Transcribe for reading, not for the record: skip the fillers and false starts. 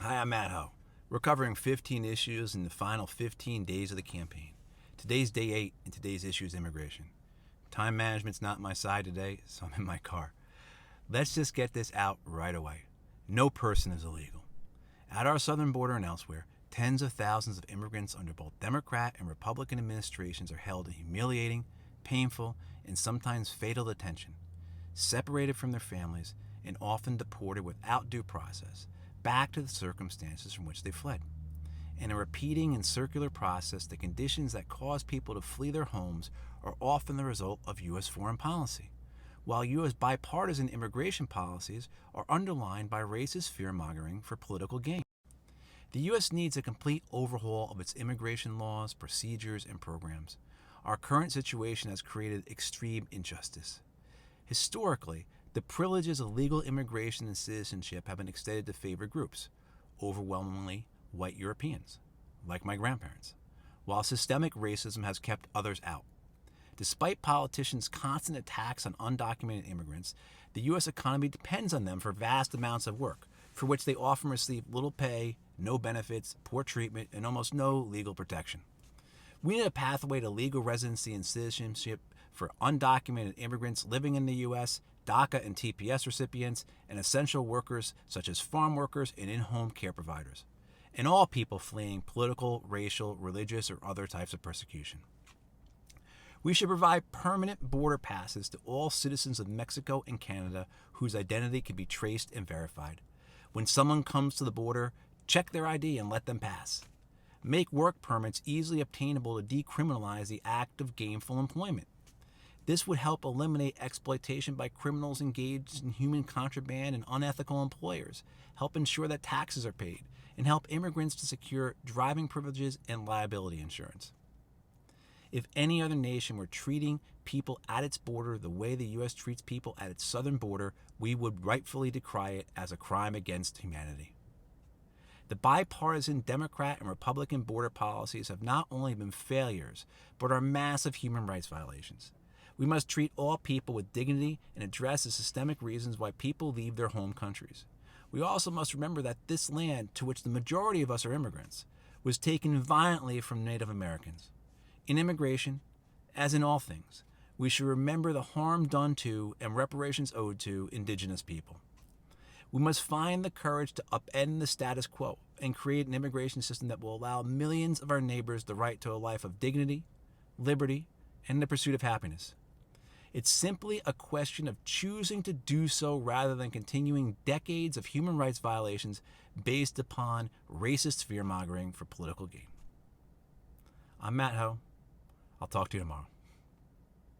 Hi, I'm Matt Ho. We're covering 15 issues in the final 15 days of the campaign. Today's day 8, and today's issue is immigration. Time management's not my side today, so I'm in my car. Let's just get this out right away. No person is illegal. At our southern border and elsewhere, tens of thousands of immigrants under both Democrat and Republican administrations are held in humiliating, painful, and sometimes fatal detention, separated from their families, and often deported without due process back to the circumstances from which they fled. In a repeating and circular process, the conditions that cause people to flee their homes are often the result of U.S. foreign policy, while U.S. bipartisan immigration policies are underlined by racist fear-mongering for political gain. The U.S. needs a complete overhaul of its immigration laws, procedures, and programs. Our current situation has created extreme injustice. Historically, the privileges of legal immigration and citizenship have been extended to favored groups, overwhelmingly white Europeans, like my grandparents, while systemic racism has kept others out. Despite politicians' constant attacks on undocumented immigrants, the U.S. economy depends on them for vast amounts of work, for which they often receive little pay, no benefits, poor treatment, and almost no legal protection. We need a pathway to legal residency and citizenship for undocumented immigrants living in the U.S., DACA and TPS recipients, and essential workers such as farm workers and in-home care providers, and all people fleeing political, racial, religious, or other types of persecution. We should provide permanent border passes to all citizens of Mexico and Canada whose identity can be traced and verified. When someone comes to the border, check their ID and let them pass. Make work permits easily obtainable to decriminalize the act of gainful employment. This would help eliminate exploitation by criminals engaged in human contraband and unethical employers, help ensure that taxes are paid, and help immigrants to secure driving privileges and liability insurance. If any other nation were treating people at its border the way the U.S. treats people at its southern border, we would rightfully decry it as a crime against humanity. The bipartisan Democrat and Republican border policies have not only been failures, but are massive human rights violations. We must treat all people with dignity and address the systemic reasons why people leave their home countries. We also must remember that this land, to which the majority of us are immigrants, was taken violently from Native Americans. In immigration, as in all things, we should remember the harm done to and reparations owed to indigenous people. We must find the courage to upend the status quo and create an immigration system that will allow millions of our neighbors the right to a life of dignity, liberty, and the pursuit of happiness. It's simply a question of choosing to do so rather than continuing decades of human rights violations based upon racist fear-mongering for political gain. I'm Matt Ho. I'll talk to you tomorrow.